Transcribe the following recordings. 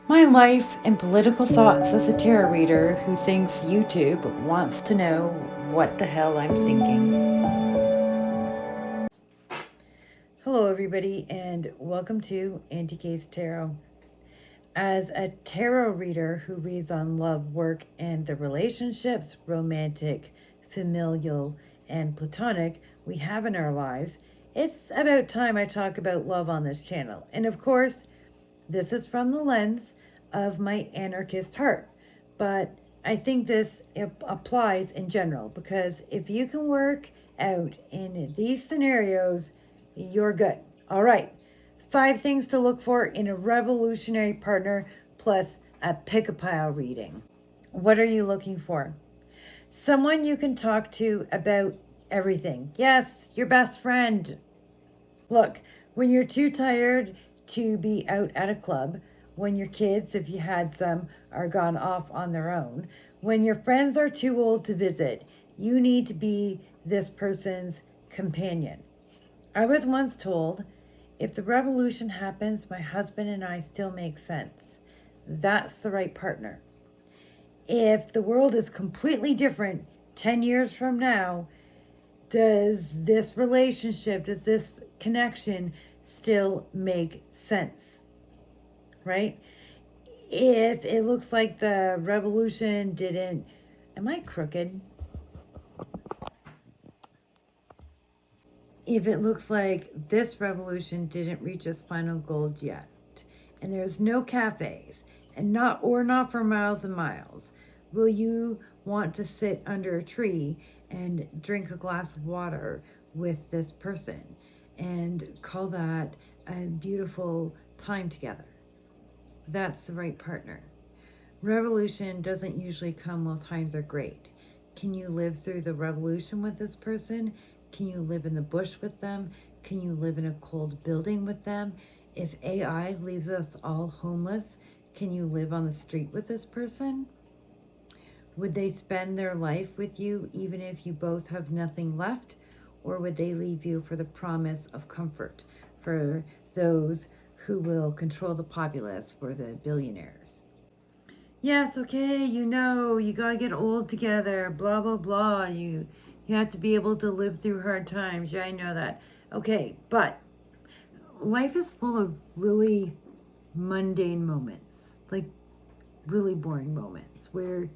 My life and political thoughts as a tarot reader who thinks YouTube wants to know what the hell I'm thinking. Hello, everybody, and welcome to Anti-Case Tarot. As a tarot reader who reads on love, work, and the relationships, romantic, familial, and platonic, we have in our lives, it's about time I talk about love on this channel. And of course, this is from the lens of my anarchist heart. But I think this applies in general because if you can work out in these scenarios, you're good. All right. 5 things to look for in a revolutionary partner plus a pick-a-pile reading. What are you looking for? Someone you can talk to about everything. Yes, your best friend. Look, when you're too tired to be out at a club, when your kids, if you had some, are gone off on their own, when your friends are too old to visit, you need to be this person's companion. I was once told, if the revolution happens, my husband and I still make sense. That's the right partner. If the world is completely different 10 years from now, does this relationship, does this connection still make sense? Right? If it looks like the revolution didn't, am I crooked? If it looks like this revolution didn't reach its final goal yet, and there's no cafes, and not for miles and miles, will you want to sit under a tree and drink a glass of water with this person and call that a beautiful time together? That's the right partner. Revolution doesn't usually come while times are great. Can you live through the revolution with this person? Can you live in the bush with them? Can you live in a cold building with them? If AI leaves us all homeless, can you live on the street with this person? Would they spend their life with you even if you both have nothing left? Or would they leave you for the promise of comfort for those who will control the populace, for the billionaires? Yes, okay, you gotta get old together, blah, blah, blah. You have to be able to live through hard times. Yeah, I know that. Okay, but life is full of really mundane moments, like really boring moments where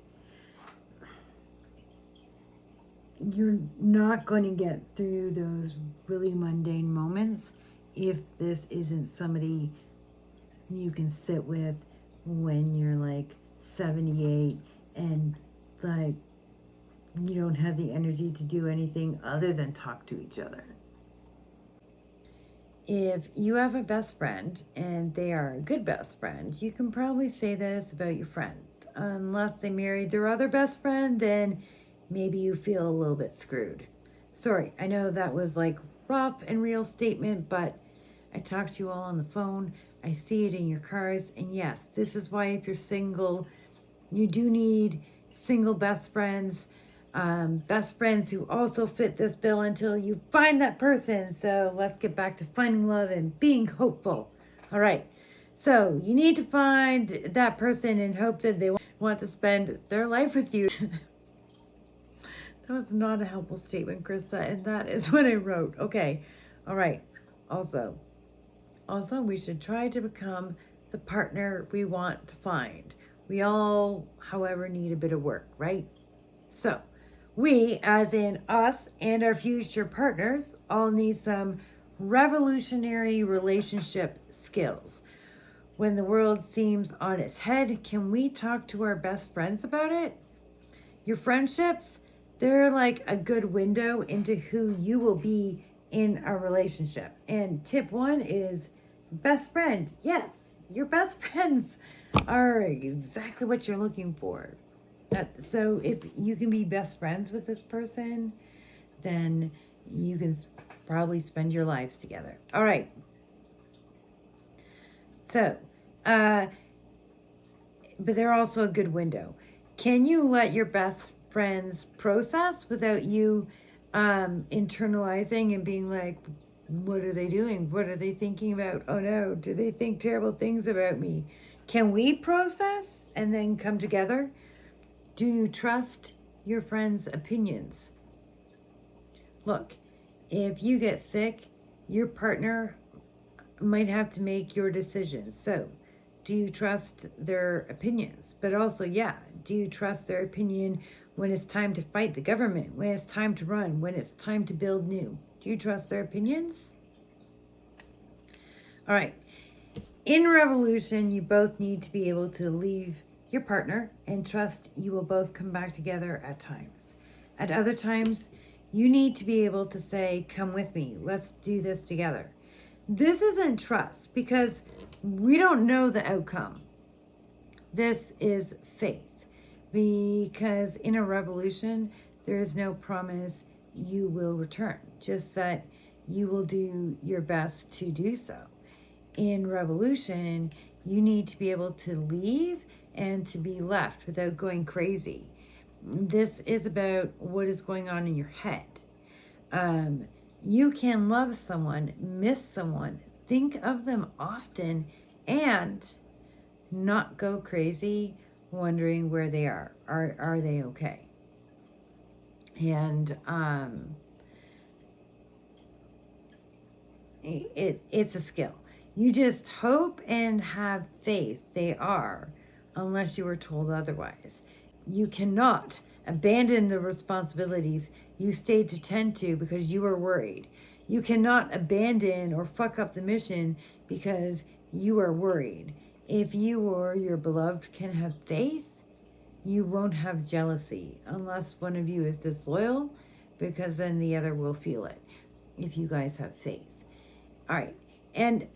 you're not going to get through those really mundane moments if this isn't somebody you can sit with when you're like 78 and like you don't have the energy to do anything other than talk to each other. If you have a best friend and they are a good best friend, you can probably say that it's about your friend. Unless they married their other best friend, then maybe you feel a little bit screwed. Sorry, I know that was like rough and real statement, but I talk to you all on the phone. I see it in your cards. And yes, this is why if you're single, you do need single best friends who also fit this bill until you find that person. So let's get back to finding love and being hopeful. All right. So you need to find that person and hope that they want to spend their life with you. That was not a helpful statement, Krista, and that is what I wrote. Okay. All right. Also, we should try to become the partner we want to find. We all, however, need a bit of work, right? So, we, as in us and our future partners, all need some revolutionary relationship skills. When the world seems on its head, can we talk to our best friends about it? Your friendships, they're like a good window into who you will be in a relationship. And tip 1 is best friend. Yes, your best friends are exactly what you're looking for. So if you can be best friends with this person, then you can probably spend your lives together. All right. So, but they're also a good window. Can you let your best friends process without you internalizing and being like, what are they doing? What are they thinking about? Oh no, do they think terrible things about me? Can we process and then come together? Do you trust your friends' opinions? Look, if you get sick, your partner might have to make your decision. So, do you trust their opinions? But also, yeah, do you trust their opinion when it's time to fight the government, when it's time to run, when it's time to build new? Do you trust their opinions? All right. In revolution, you both need to be able to leave your partner and trust you will both come back together at times. At other times, you need to be able to say, come with me, let's do this together. This isn't trust because we don't know the outcome. This is faith, because in a revolution, there is no promise you will return, just that you will do your best to do so. In revolution, you need to be able to leave and to be left without going crazy. This is about what is going on in your head. You can love someone, miss someone, think of them often, and not go crazy wondering where they are. Are they okay? And it's a skill. You just hope and have faith they are, unless you were told otherwise. You cannot abandon the responsibilities you stayed to tend to because you were worried. You cannot abandon or fuck up the mission because you are worried. If you or your beloved can have faith, you won't have jealousy unless one of you is disloyal, because then the other will feel it if you guys have faith. All right. And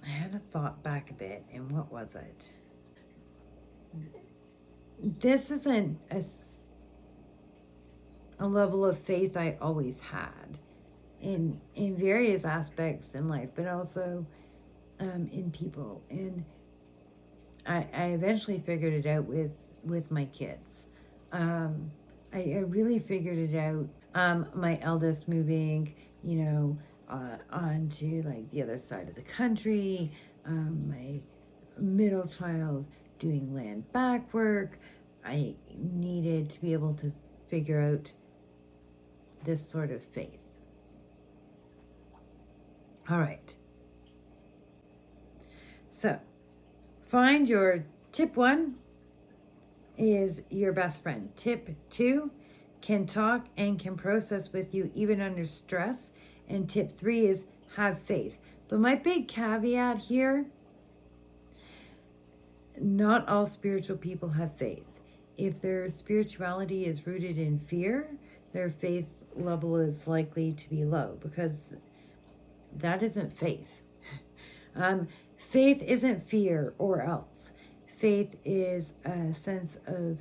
I had a thought back a bit, and what was it? This isn't a level of faith I always had in various aspects in life, but also in people. And I eventually figured it out with my kids. I really figured it out. My eldest moving, onto like the other side of the country. My middle child doing land back work. I needed to be able to figure out this sort of faith. All right. So, find your tip 1 is your best friend. Tip 2, can talk and can process with you even under stress. And tip 3 is have faith. But my big caveat here, not all spiritual people have faith. If their spirituality is rooted in fear, their faith level is likely to be low, because that isn't faith. Faith isn't fear or else. Faith is a sense of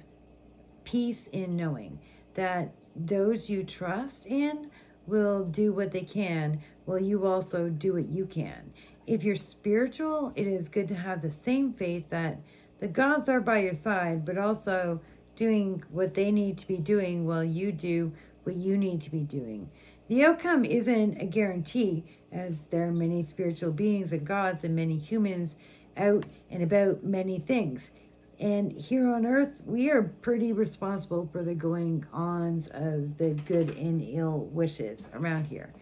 peace in knowing that those you trust in will do what they can, while you also do what you can. If you're spiritual, it is good to have the same faith that the gods are by your side, but also doing what they need to be doing while you do what you need to be doing. The outcome isn't a guarantee, as there are many spiritual beings and gods and many humans out and about many things. And here on earth, we are pretty responsible for the going-ons of the good and ill wishes around here.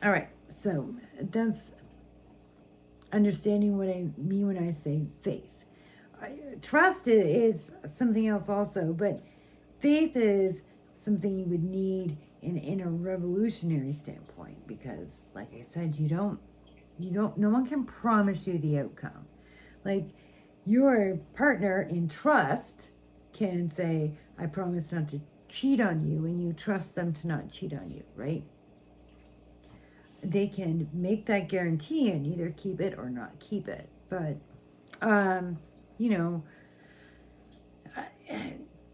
All right, so that's understanding what I mean when I say faith. Trust is something else also, but faith is something you would need in a revolutionary standpoint, because, like I said, no one can promise you the outcome. Like, your partner in trust can say, I promise not to cheat on you, and you trust them to not cheat on you, right? They can make that guarantee and either keep it or not keep it. But,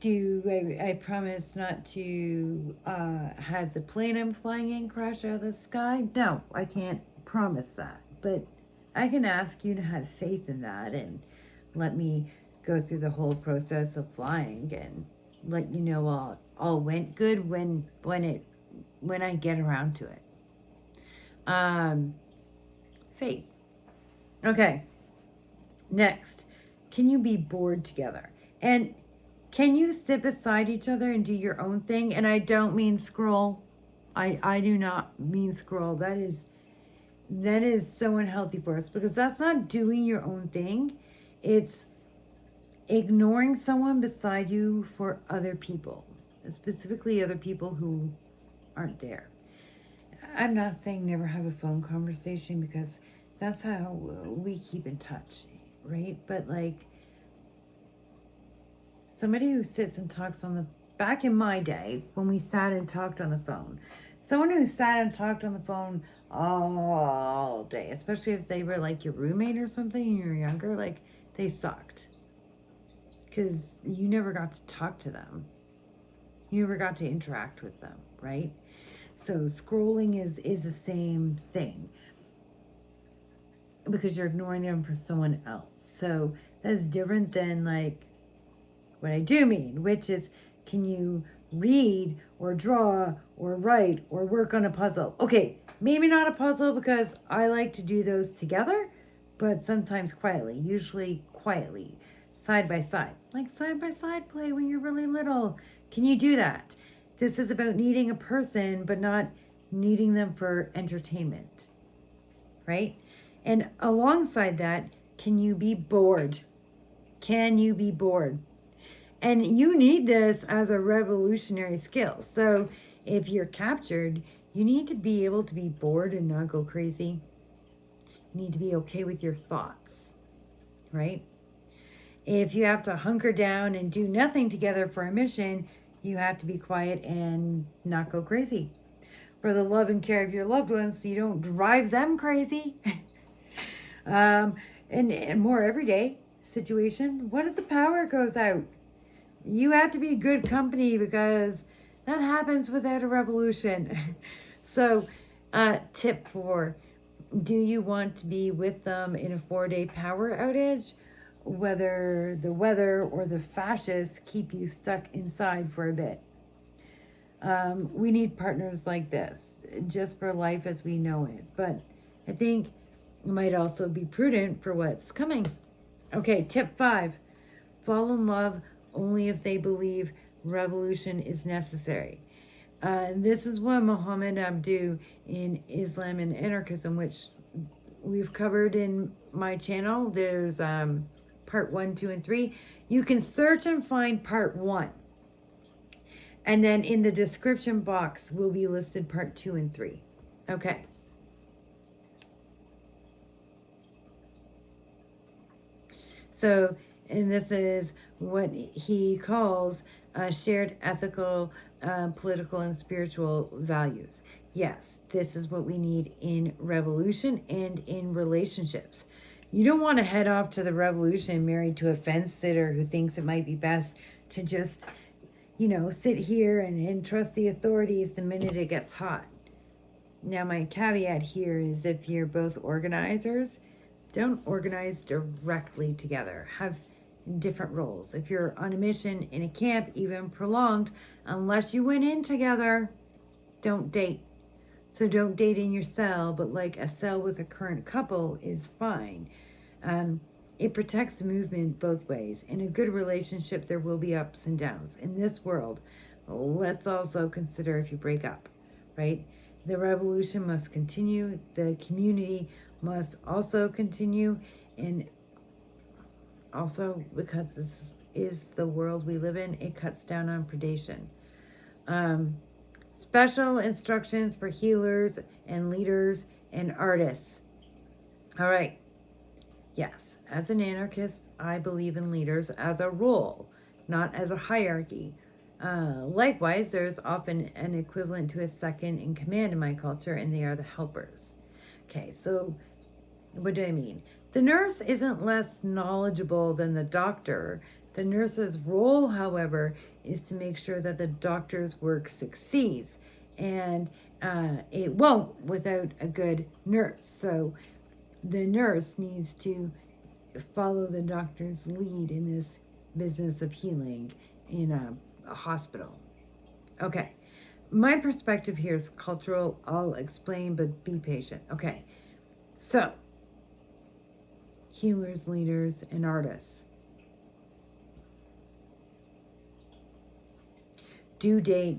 do I promise not to have the plane I'm flying in crash out of the sky? No, I can't promise that. But I can ask you to have faith in that and let me go through the whole process of flying and let you know all went good when I get around to it. Faith. Okay, next, can you be bored together? And can you sit beside each other and do your own thing? And I don't mean scroll. I do not mean scroll. That is so unhealthy for us, because that's not doing your own thing. It's ignoring someone beside you for other people, specifically other people who aren't there. I'm not saying never have a phone conversation, because that's how we keep in touch, right? But like, somebody who sits and talks on the, back in my day when we sat and talked on the phone, someone who sat and talked on the phone all day, especially if they were like your roommate or something and you were younger, like, they sucked, because you never got to talk to them, you never got to interact with them, right? So scrolling is the same thing, because you're ignoring them for someone else. So that's different than like what I do mean, which is, can you read or draw or write or work on a puzzle? Okay, maybe not a puzzle, because I like to do those together, but sometimes quietly, usually quietly, side by side. Like side by side play when you're really little. Can you do that? This is about needing a person, but not needing them for entertainment, right? And alongside that, can you be bored? Can you be bored? And you need this as a revolutionary skill. So if you're captured, you need to be able to be bored and not go crazy. You need to be okay with your thoughts, right? If you have to hunker down and do nothing together for a mission, you have to be quiet and not go crazy. For the love and care of your loved ones, so you don't drive them crazy. And more everyday situation, what if the power goes out? You have to be good company, because that happens without a revolution. So, tip 4, do you want to be with them in a 4-day power outage? Whether the weather or the fascists keep you stuck inside for a bit. We need partners like this, just for life as we know it. But I think it might also be prudent for what's coming. Okay, tip 5, fall in love only if they believe revolution is necessary. This is what Muhammad Abdu in Islam and Anarchism, which we've covered in my channel. There's part 1, 2, and 3. You can search and find part 1. And then in the description box will be listed part 2 and 3. Okay. So, and this is what he calls shared ethical, political, and spiritual values. Yes, this is what we need in revolution and in relationships. You don't want to head off to the revolution married to a fence sitter who thinks it might be best to just, sit here and trust the authorities the minute it gets hot. Now, my caveat here is, if you're both organizers, don't organize directly together. Have different roles. If you're on a mission in a camp, even prolonged, unless you went in together, don't date. So don't date in your cell, but like a cell with a current couple is fine. It protects movement both ways. In a good relationship, there will be ups and downs. In this world, let's also consider if you break up, right? The revolution must continue. The community must also continue. And also, because this is the world we live in, it cuts down on predation. Special instructions for healers and leaders and artists. All right. Yes, as an anarchist, I believe in leaders as a role, not as a hierarchy. Likewise, there's often an equivalent to a second in command in my culture, and they are the helpers. Okay, so what do I mean? The nurse isn't less knowledgeable than the doctor. The nurse's role, however, is to make sure that the doctor's work succeeds, and it won't without a good nurse. So the nurse needs to follow the doctor's lead in this business of healing in a hospital. Okay, my perspective here is cultural. I'll explain, but be patient. Okay, so healers, leaders, and artists. Do date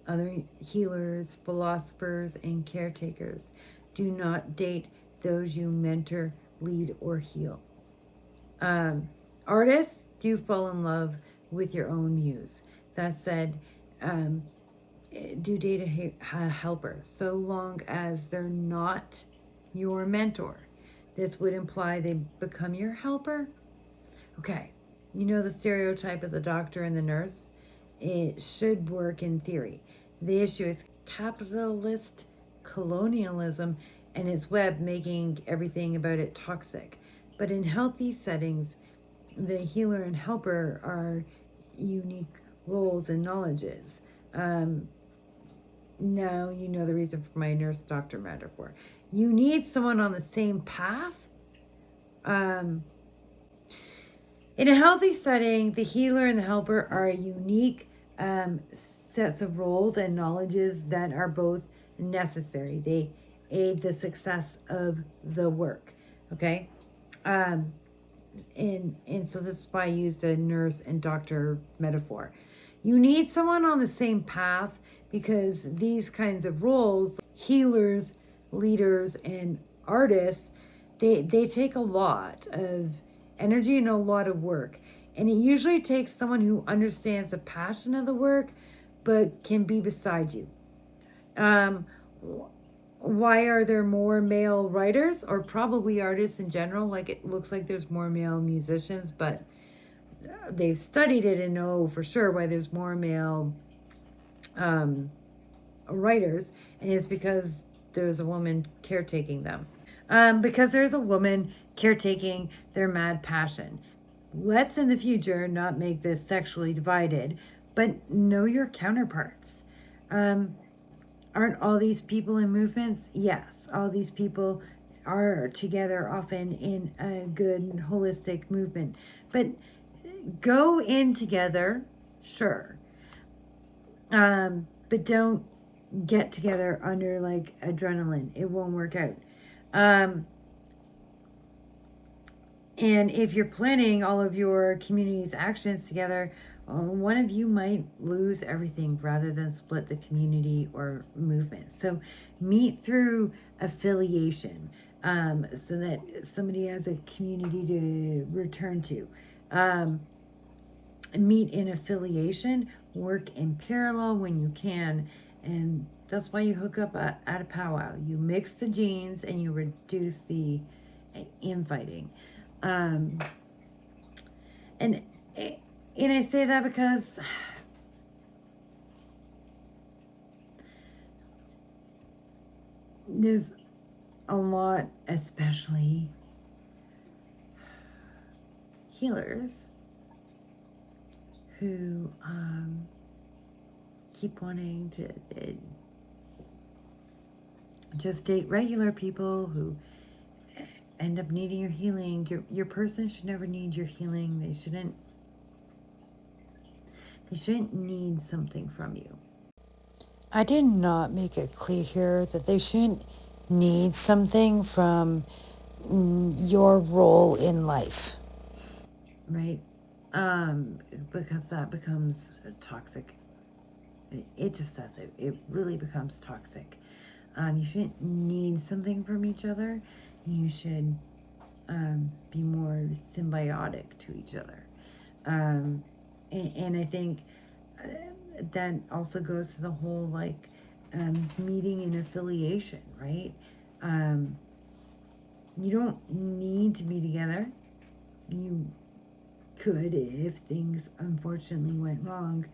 other healers, philosophers, and caretakers. Do not date those you mentor, lead, or heal. Artists, do fall in love with your own muse. That said, do date a helper, so long as they're not your mentor. This would imply they become your helper. Okay, you know the stereotype of the doctor and the nurse? It should work in theory. The issue is capitalist colonialism and its web making everything about it toxic. But in healthy settings, the healer and helper are unique roles and knowledges. Now you know the reason for my nurse doctor metaphor. You need someone on the same path. In a healthy setting, the healer and the helper are unique sets of roles and knowledges that are both necessary. They aid the success of the work. Okay? And so this is why I used a nurse and doctor metaphor. You need someone on the same path because these kinds of roles, healers, leaders, and artists, they take a lot of energy and a lot of work. And it usually takes someone who understands the passion of the work, but can be beside you. Why are there more male writers, or probably artists in general? Like, it looks like there's more male musicians, but they've studied it and know for sure why there's more male writers, and it's because there's a woman caretaking them. Because there's a woman caretaking their mad passion. Let's in the future not make this sexually divided, but know your counterparts. Aren't all these people in movements? Yes, all these people are together often in a good holistic movement. But go in together, sure. But don't get together under like adrenaline. It won't work out. And if you're planning all of your community's actions together, one of you might lose everything rather than split the community or movement. So meet through affiliation so that somebody has a community to return to. Meet in affiliation, work in parallel when you can, and that's why you hook up at a powwow. You mix the genes and you reduce the infighting. And I say that because there's a lot, especially healers, who keep wanting to just date regular people who end up needing your healing. Your person should never need your healing. They shouldn't need something from you. I did not make it clear here that they shouldn't need something from your role in life, right? Because that becomes toxic. It just does. It really becomes toxic. You shouldn't need something from each other. You should be more symbiotic to each other. And I think that also goes to the whole like meeting in affiliation, right? You don't need to be together. You could, if things unfortunately went wrong,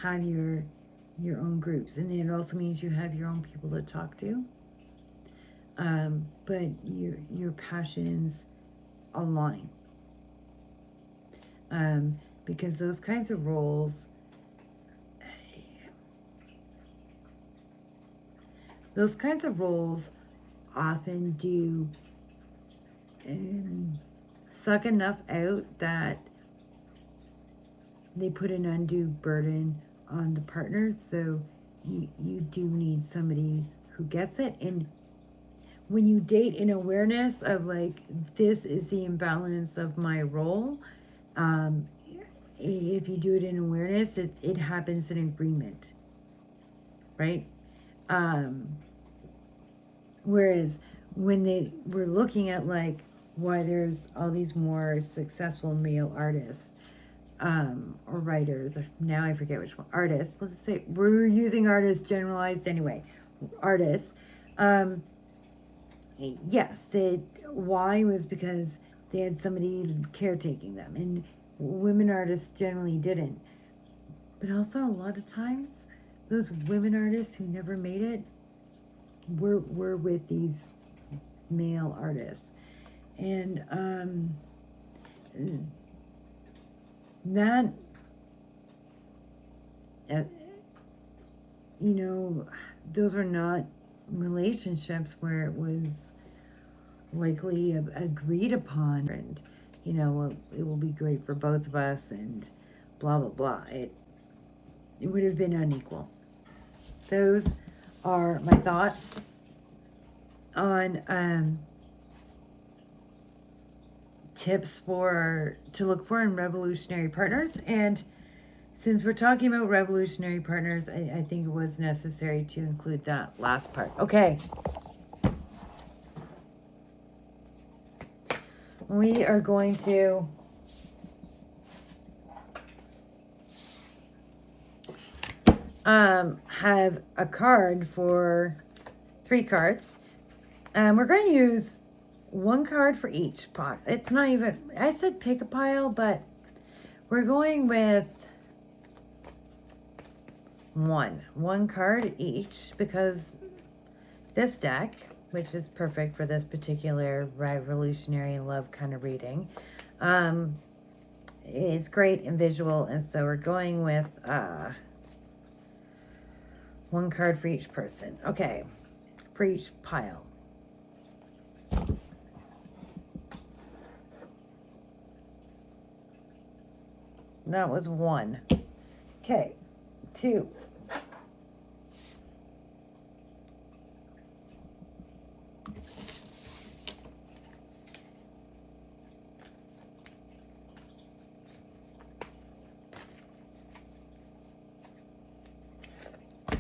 have your own groups, and then it also means you have your own people to talk to. But your passions align, because those kinds of roles, often do suck enough out that they put an undue burden on the partner. So you do need somebody who gets it. And when you date in awareness of like, this is the imbalance of my role, um, if you do it in awareness, it happens in agreement, right? Um, whereas when they were looking at like why there's all these more successful male artists, or writers, now I forget which one, artists, let's just say, we're using artists generalized anyway, artists, um, yes, why was because they had somebody caretaking them, and women artists generally didn't. But also, a lot of times, those women artists who never made it were with these male artists. And that, uh, you know, those were not relationships where it was likely agreed upon, and, you know, it will be great for both of us, and blah, blah, blah. It would have been unequal. Those are my thoughts on tips to look for in revolutionary partners. And since we're talking about revolutionary partners, I think it was necessary to include that last part. Okay. We are going to have a card for 3 cards. We're going to use 1 card for each pot. It's not even, I said pick a pile, but we're going with one card each, because this deck, which is perfect for this particular revolutionary love kind of reading, it's great and visual, and so we're going with 1 card for each person. Okay, for each pile. That was 1. Okay, 2.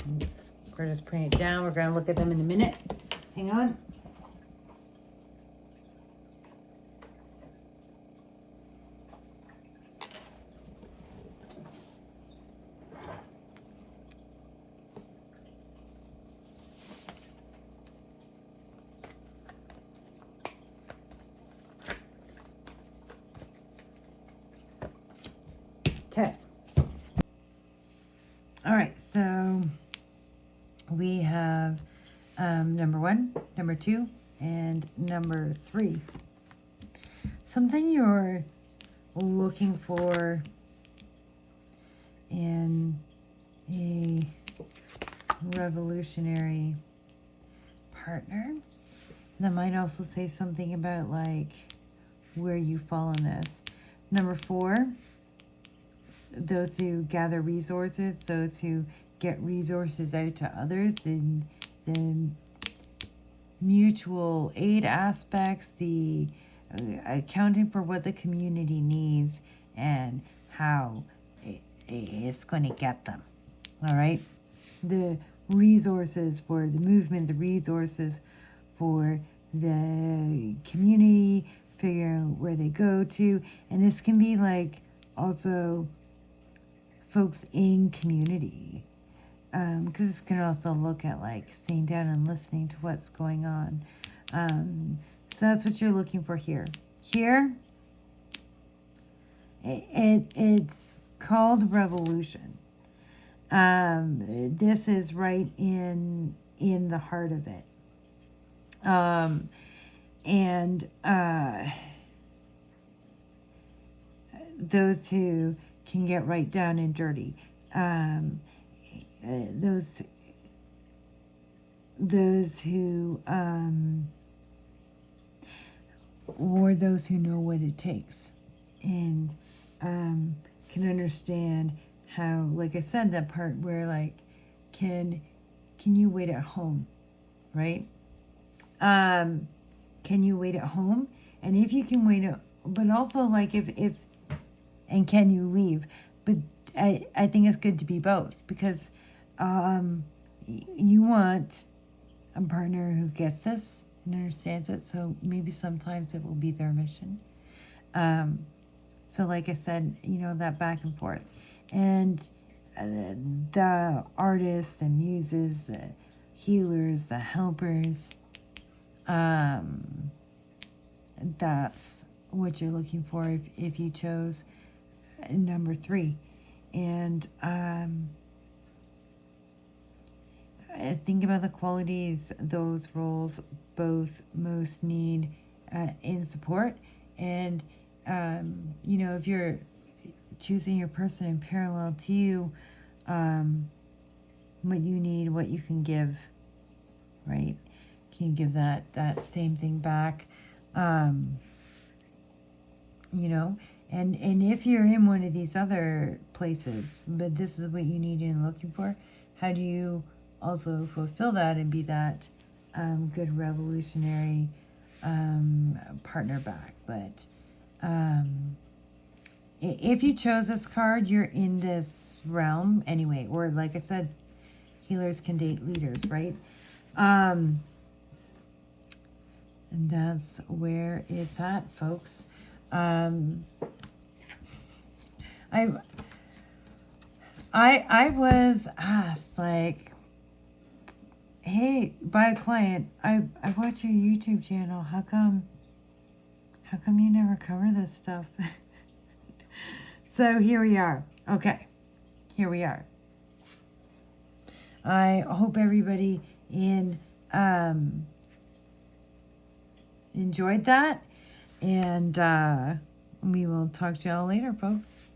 Oops. We're just putting it down. We're going to look at them in a minute. Hang on. Okay. All right, so we have number 1, number 2, and number 3. Something you're looking for in a revolutionary partner. That might also say something about like where you fall in this. Number 4, those who gather resources, those who get resources out to others, and the mutual aid aspects, the accounting for what the community needs and how it's going to get them. All right, the resources for the movement, the resources for the community, figuring out where they go to, and this can be like also folks in community, because this can also look at like staying down and listening to what's going on. So that's what you're looking for here. Here, it's called revolution. This is right in the heart of it. And those who can get right down and dirty, those who or those who know what it takes, and can understand how, like I said, that part where like can you wait at home, right? Can you wait at home? And if you can wait, but also like if and can you leave? But I think it's good to be both, because you want a partner who gets this and understands it. So maybe sometimes it will be their mission. So like I said, that back and forth. And the artists and muses, the healers, the helpers, that's what you're looking for if you chose number 3. And think about the qualities those roles both most need in support. And if you're choosing your person in parallel to you, what you need, what you can give, right? Can you give that same thing back? And if you're in one of these other places, but this is what you need and looking for, how do you also fulfill that and be that good revolutionary partner back? But if you chose this card, you're in this realm anyway. Or like I said, healers can date leaders, right? And that's where it's at, folks. I was asked, like, hey, by a client, I watch your YouTube channel. How come you never cover this stuff? So here we are. Okay, here we are. I hope everybody enjoyed that, and we will talk to y'all later, folks.